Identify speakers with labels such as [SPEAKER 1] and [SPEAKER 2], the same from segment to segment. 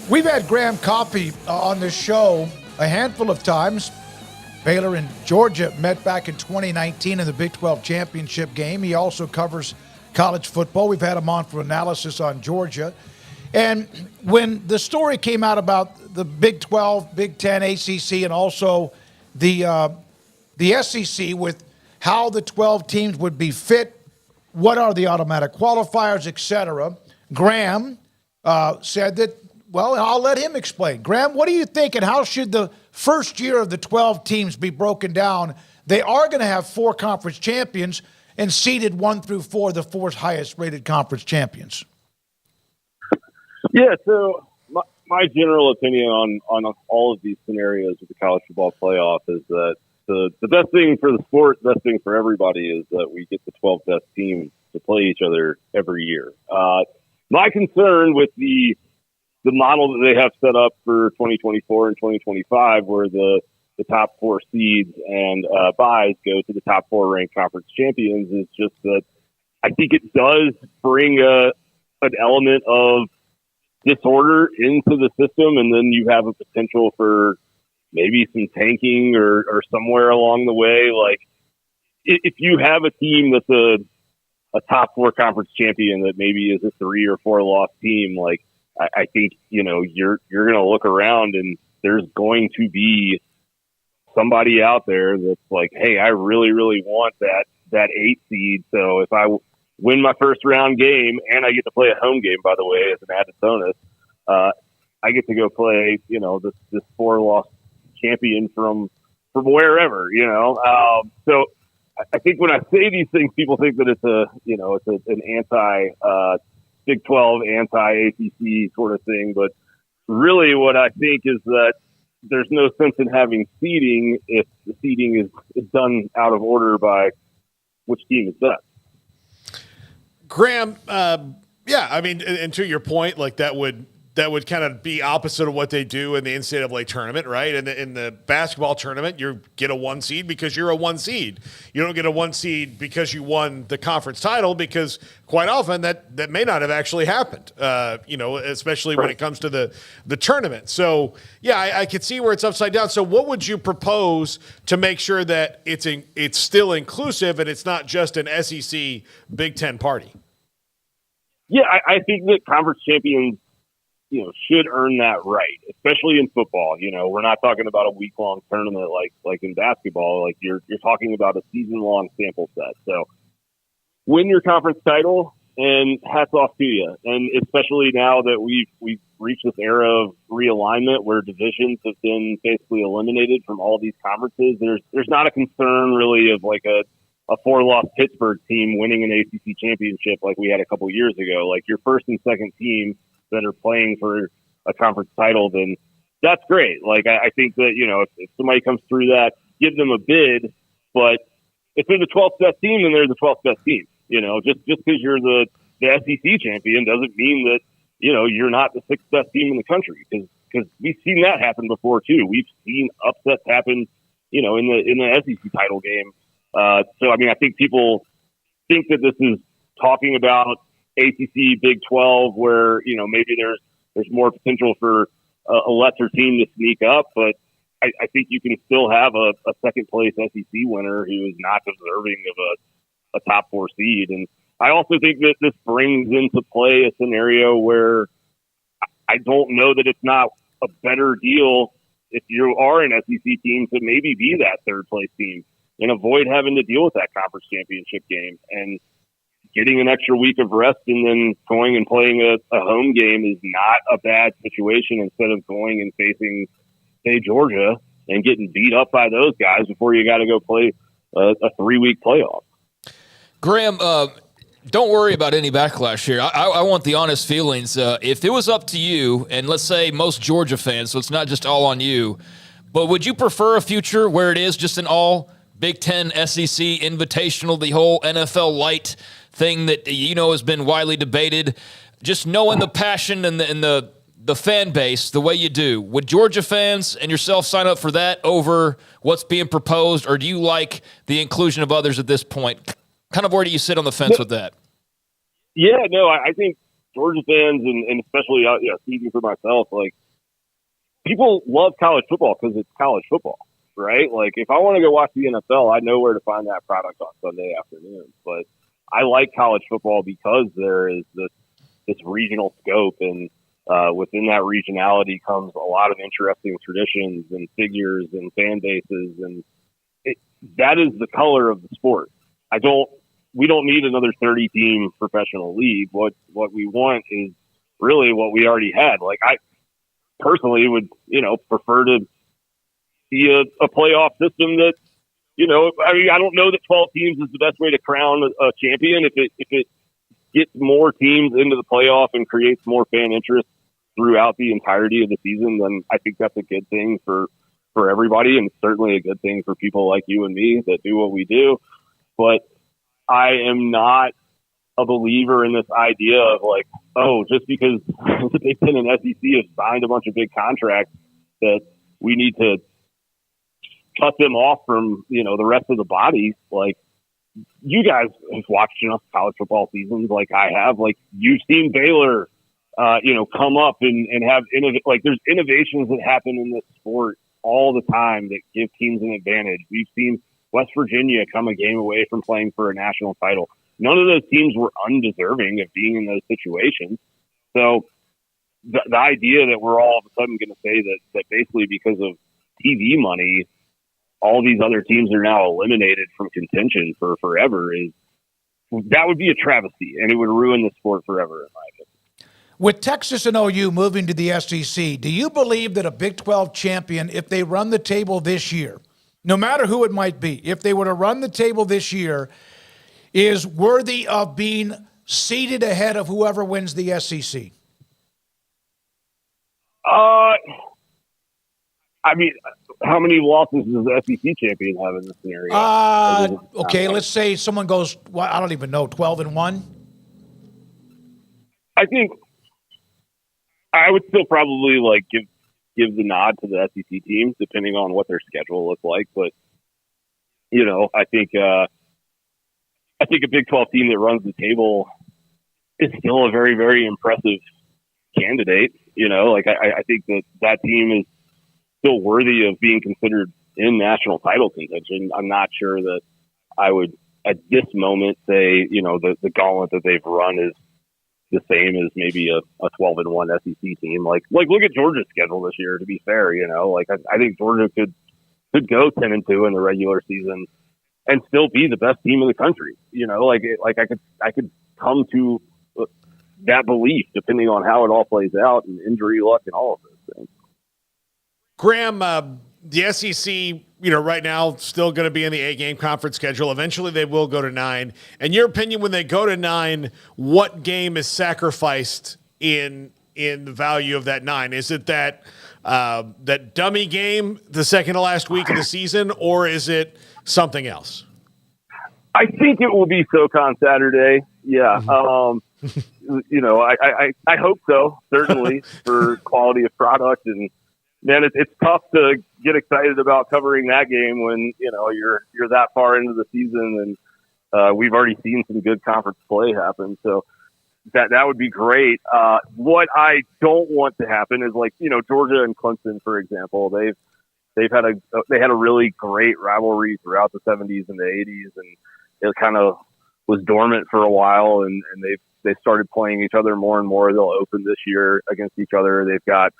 [SPEAKER 1] We've had Graham Coffey on this show a handful of times. Baylor and Georgia met back in 2019 in the Big 12 championship game. He also covers college football. We've had him on for analysis on Georgia. And when the story came out about the Big 12, Big 10, ACC, and also the SEC with how the 12 teams would be fit, what are the automatic qualifiers, et cetera, Graham said that, well, I'll let him explain. Graham, what do you think, and how should the first year of the 12 teams be broken down? They are going to have 4 conference champions and seeded 1 through 4, the 4 highest rated conference champions.
[SPEAKER 2] Yeah, so my general opinion on all of these scenarios with the college football playoff is that the best thing for the sport, the best thing for everybody is that we get the 12 best teams to play each other every year. My concern with the model that they have set up for 2024 and 2025, where the top 4 seeds and byes go to the top 4 ranked conference champions, is just that I think it does bring an element of disorder into the system, and then you have a potential for maybe some tanking or somewhere along the way. Like if you have a team that's a top 4 conference champion that maybe is a 3 or 4 loss team, like I think, you're going to look around and there's going to be somebody out there that's like, hey, I really, really want that 8 seed. So if I win my first round game, and I get to play a home game, by the way, as an added bonus, I get to go play, this 4 loss champion from wherever, So I think when I say these things, people think that it's an anti Big 12, anti-ACC sort of thing. But really what I think is that there's no sense in having seeding if the seeding is done out of order by which team is best.
[SPEAKER 3] Graham, and to your point, like that would kind of be opposite of what they do in the NCAA tournament, right? In the basketball tournament, you get a 1 seed because you're a 1 seed. You don't get a 1 seed because you won the conference title, because quite often that may not have actually happened, especially when it comes to the tournament. So, yeah, I could see where it's upside down. So what would you propose to make sure that it's still inclusive and it's not just an SEC Big Ten party?
[SPEAKER 2] Yeah, I think that conference champions should earn that right, especially in football. We're not talking about a week-long tournament like in basketball. Like you're talking about a season-long sample set. So win your conference title, and hats off to you. And especially now that we've reached this era of realignment where divisions have been basically eliminated from all these conferences, there's not a concern really of like a 4-loss Pittsburgh team winning an ACC championship like we had a couple years ago. Like your first and second team that are playing for a conference title, then that's great. Like I think that, if somebody comes through that, give them a bid, but if they're the 12th best team, then they're the 12th best team. Just because you're the SEC champion doesn't mean that, you're not the 6th best team in the country, because we've seen that happen before too. We've seen upsets happen, in the SEC title game. So, I think people think that this is talking about ACC, Big 12, where, maybe there's more potential for a lesser team to sneak up. But I think you can still have a second place SEC winner who is not deserving of a top 4 seed. And I also think that this brings into play a scenario where I don't know that it's not a better deal if you are an SEC team to maybe be that 3rd place team and avoid having to deal with that conference championship game, and getting an extra week of rest and then going and playing a home game is not a bad situation, instead of going and facing, say, Georgia and getting beat up by those guys before you got to go play a 3-week playoff.
[SPEAKER 4] Graham, don't worry about any backlash here. I want the honest feelings. If it was up to you, and let's say most Georgia fans, so it's not just all on you, but would you prefer a future where it is just an all Big Ten, SEC, invitational, the whole NFL light thing that has been widely debated, just knowing the passion and the fan base the way you do? Would Georgia fans and yourself sign up for that over what's being proposed, or do you like the inclusion of others at this point? Kind of where do you sit on the fence with that?
[SPEAKER 2] Yeah, no, I think Georgia fans, and especially speaking for myself, like people love college football because it's college football, right? Like if I want to go watch the NFL, I know where to find that product on Sunday afternoon. But I like college football because there is this regional scope, and within that regionality comes a lot of interesting traditions and figures and fan bases, and that is the color of the sport. We don't need another 30-team professional league. What we want is really what we already had. Like I personally would, prefer to see a playoff system that, I don't know that 12 teams is the best way to crown a champion. If it gets more teams into the playoff and creates more fan interest throughout the entirety of the season, then I think that's a good thing for everybody, and certainly a good thing for people like you and me that do what we do. But I am not a believer in this idea of like, oh, just because the Big Ten and SEC have signed a bunch of big contracts that we need to cut them off from, the rest of the body. Like, you guys have watched enough college football seasons like I have. Like, you've seen Baylor, come up and have there's innovations that happen in this sport all the time that give teams an advantage. We've seen West Virginia come a game away from playing for a national title. None of those teams were undeserving of being in those situations. So the idea that we're all of a sudden going to say that basically because of TV money, all these other teams are now eliminated from contention for forever that would be a travesty, and it would ruin the sport forever, in my opinion.
[SPEAKER 1] With Texas and OU moving to the SEC, do you believe that a Big 12 champion, if they run the table this year, no matter who it might be, if they were to run the table this year, is worthy of being seated ahead of whoever wins the SEC?
[SPEAKER 2] I mean, how many losses does the SEC champion have in this scenario?
[SPEAKER 1] Okay, let's say someone goes, I don't even know, 12-1?
[SPEAKER 2] I think I would still probably give the nod to the SEC team, depending on what their schedule looks like. But I think a Big 12 team that runs the table is still a very, very impressive candidate. I think that team is still worthy of being considered in national title contention. I'm not sure that I would at this moment say the gauntlet that they've run is the same as maybe a 12-1 SEC team. Like look at Georgia's schedule this year. To be fair, I think Georgia could go 10-2 in the regular season and still be the best team in the country. I could come to that belief depending on how it all plays out and injury luck and all of those things.
[SPEAKER 3] Graham, the SEC, right now still going to be in the 8-game conference schedule. Eventually they will go to 9. In your opinion, when they go to 9, what game is sacrificed in the value of that 9? Is it that dummy game the second to last week of the season, or is it something else?
[SPEAKER 2] I think it will be SoCon Saturday. Yeah. I hope so, certainly, for quality of product. And man, it's tough to get excited about covering that game when, you're that far into the season and we've already seen some good conference play happen. So that would be great. What I don't want to happen is Georgia and Clemson, for example, they had a really great rivalry throughout the 70s and the 80s, and it kind of was dormant for a while, and they started playing each other more and more. They'll open this year against each other. They've got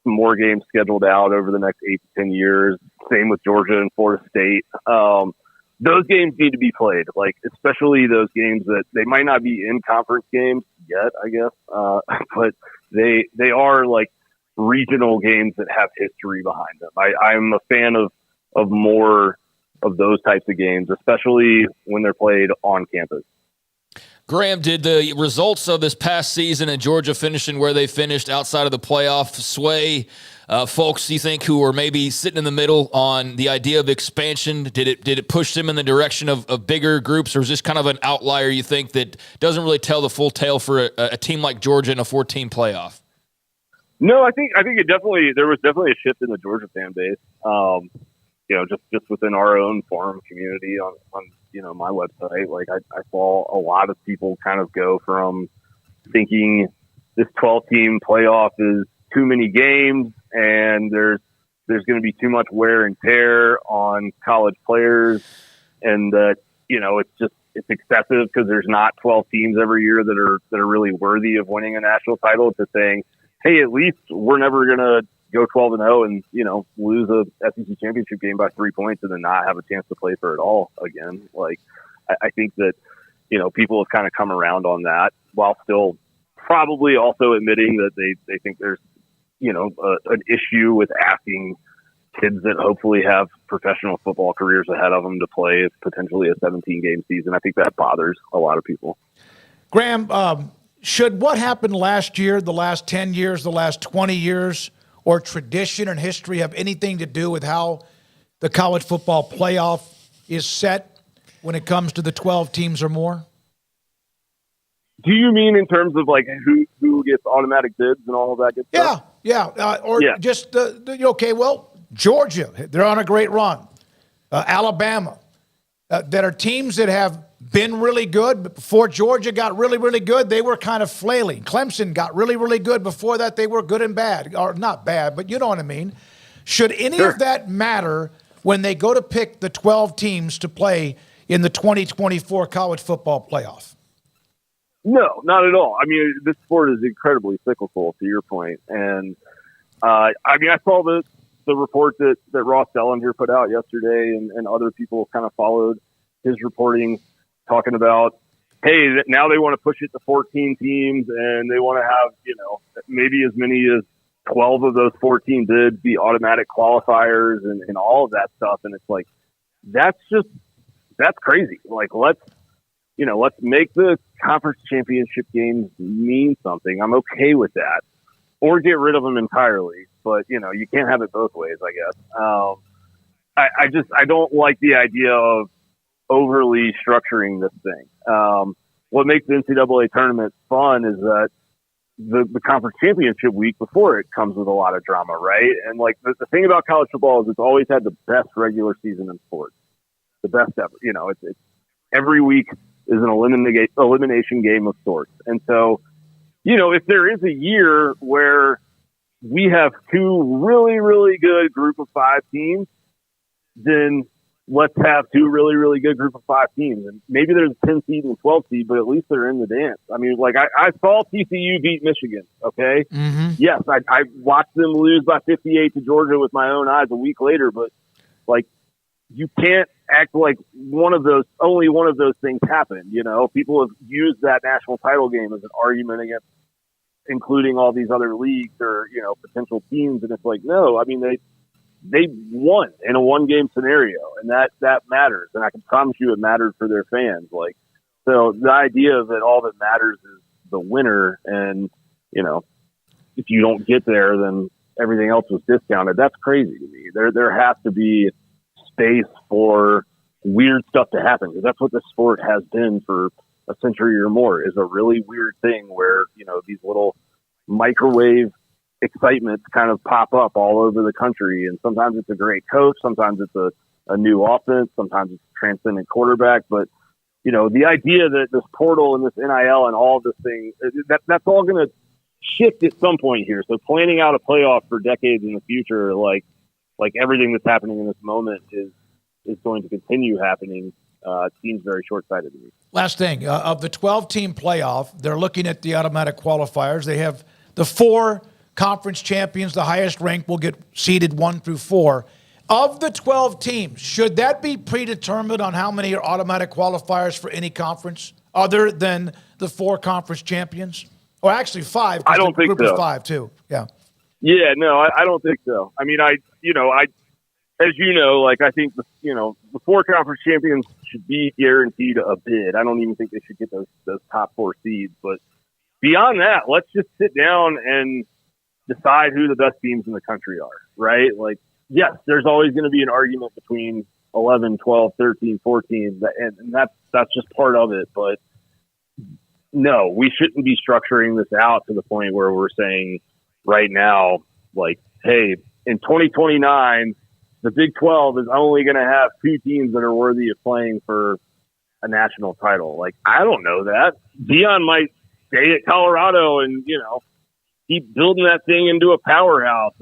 [SPEAKER 2] some more games scheduled out over the next 8 to 10 years. Same with Georgia and Florida State. Those games need to be played, especially those games that they might not be in conference games yet, I guess, but they are regional games that have history behind them. I'm a fan of more of those types of games, especially when they're played on campus.
[SPEAKER 4] Graham, did the results of this past season and Georgia finishing where they finished outside of the playoff sway folks, you think, who were maybe sitting in the middle on the idea of expansion? Did it push them in the direction of bigger groups, or is this kind of an outlier, you think, that doesn't really tell the full tale for a team like Georgia in a 14 playoff?
[SPEAKER 2] No, I think there was definitely a shift in the Georgia fan base. Just within our own forum community on my website, I saw a lot of people kind of go from thinking this 12-team playoff is too many games and there's going to be too much wear and tear on college players, and that, it's excessive because there's not 12 teams every year that are really worthy of winning a national title, to saying, hey, at least we're never going to go 12-0 and, lose a SEC championship game by 3 points and then not have a chance to play for it all again. Like, I think that, people have kind of come around on that, while still probably also admitting that they think there's, an issue with asking kids that hopefully have professional football careers ahead of them to play potentially a 17-game season. I think that bothers a lot of people.
[SPEAKER 1] Graham, should what happened last year, the last 10 years, the last 20 years, or tradition and history have anything to do with how the college football playoff is set when it comes to the 12 teams or more?
[SPEAKER 2] Do you mean in terms of like who gets automatic bids and all of that good stuff?
[SPEAKER 1] Yeah. Just Georgia, they're on a great run. Alabama, that are teams that have been really good. But before Georgia got really, really good, they were kind of flailing. Clemson got really, really good. Before that, they were good and bad, or not bad, but you know what I mean. Should any of that matter when they go to pick the 12 teams to play in the 2024 college football playoff?
[SPEAKER 2] No, not at all. I mean, this sport is incredibly cyclical, to your point. And, I saw the report that Ross Dellinger put out yesterday, and other people kind of followed his reporting, talking about, hey, now they want to push it to 14 teams, and they want to have, maybe as many as 12 of those 14 bids be automatic qualifiers and all of that stuff. And it's like, that's crazy. Like, let's make the conference championship games mean something. I'm okay with that, or get rid of them entirely. But, you can't have it both ways, I guess. I don't like the idea of overly structuring this thing. What makes the NCAA tournament fun is that the conference championship week before it comes with a lot of drama, right? And like the thing about college football is it's always had the best regular season in sports, the best ever. It's every week is an elimination game of sorts. And so, if there is a year where we have two really, really good group of 5 teams, then let's have 2 really, really good group of 5 teams. And maybe there's a 10 seed and 12 seed, but at least they're in the dance. I mean, like I saw TCU beat Michigan. Okay.
[SPEAKER 1] Mm-hmm.
[SPEAKER 2] Yes. I watched them lose by 58 to Georgia with my own eyes a week later, but like, you can't act like only one of those things happened. People have used that national title game as an argument against including all these other leagues or, potential teams. And it's like, no, I mean, they won in a 1-game scenario, and that matters. And I can promise you it mattered for their fans. Like, so the idea that all that matters is the winner. And, if you don't get there, then everything else was discounted. That's crazy to me. There has to be space for weird stuff to happen, because that's what the sport has been for a century or more, is a really weird thing where, these little microwave excitements kind of pop up all over the country. And sometimes it's a great coach. Sometimes it's a new offense. Sometimes it's a transcendent quarterback. But, the idea that this portal and this NIL and all of this thing, that's all going to shift at some point here. So planning out a playoff for decades in the future, like everything that's happening in this moment is going to continue happening. It seems very short-sighted to me.
[SPEAKER 1] Last thing, of the 12-team playoff, they're looking at the automatic qualifiers. They have the 4 conference champions. The highest ranked will get seeded 1 through 4. Of the 12 teams, should that be predetermined on how many are automatic qualifiers for any conference other than the 4 conference champions? Or actually 5.
[SPEAKER 2] I don't think so.
[SPEAKER 1] Group is 5 too. Yeah.
[SPEAKER 2] Yeah, no, I don't think so. I mean, as you know, like I think the 4 conference champions should be guaranteed a bid. I don't even think they should get those top 4 seeds. But beyond that, let's just sit down and decide who the best teams in the country are, right? Like, yes, there's always going to be an argument between 11, 12, 13, 14, and that's just part of it. But no, we shouldn't be structuring this out to the point where we're saying right now, like, hey, in 2029, the Big 12 is only going to have 2 teams that are worthy of playing for a national title. Like, I don't know that. Deion might stay at Colorado and, keep building that thing into a powerhouse.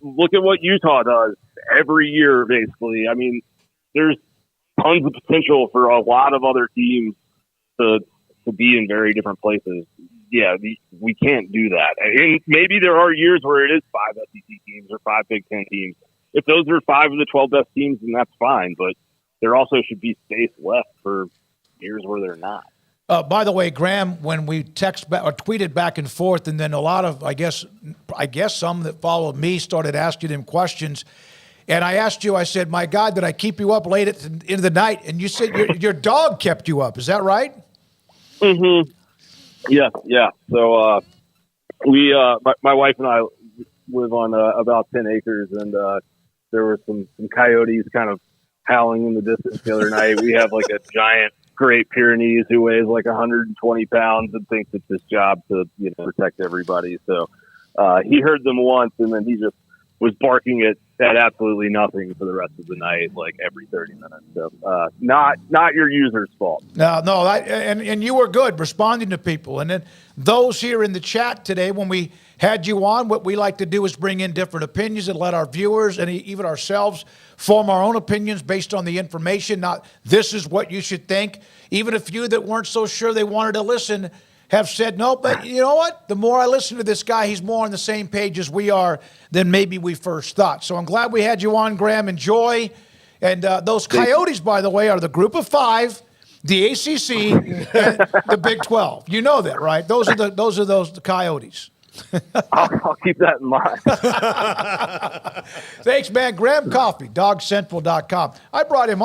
[SPEAKER 2] Look at what Utah does every year, basically. I mean, there's tons of potential for a lot of other teams to be in very different places. Yeah, we can't do that. And maybe there are years where it is 5 SEC teams or 5 Big Ten teams. If those are 5 of the 12 best teams, then that's fine. But there also should be space left for years where they're not.
[SPEAKER 1] By the way, Graham, when we tweeted back and forth, and then a lot of, I guess some that followed me started asking him questions. And I asked you, I said, my God, did I keep you up late into the night? And you said your dog kept you up. Is that right?
[SPEAKER 2] Mm-hmm. Yeah. So my wife and I live on about 10 acres, and there were some coyotes kind of howling in the distance the other night. We have like a giant Great Pyrenees who weighs like 120 pounds and thinks it's his job to protect everybody. So he heard them once, and then he just was barking at absolutely nothing for the rest of the night, like every 30 minutes. So not your user's fault.
[SPEAKER 1] No, and you were good responding to people. And then those here in the chat today, when we had you on, what we like to do is bring in different opinions and let our viewers and even ourselves form our own opinions based on the information. Not this is what you should think. Even a few that weren't so sure they wanted to listen have said, no, but you know what? The more I listen to this guy, he's more on the same page as we are than maybe we first thought. So I'm glad we had you on, Graham. Enjoy. And those Coyotes, by the way, are the group of 5, the ACC, and the Big 12. You know that, right? Those are the Coyotes.
[SPEAKER 2] I'll keep that in mind.
[SPEAKER 1] Thanks, man. Graham Coffey, DogCentral.com. I brought him on.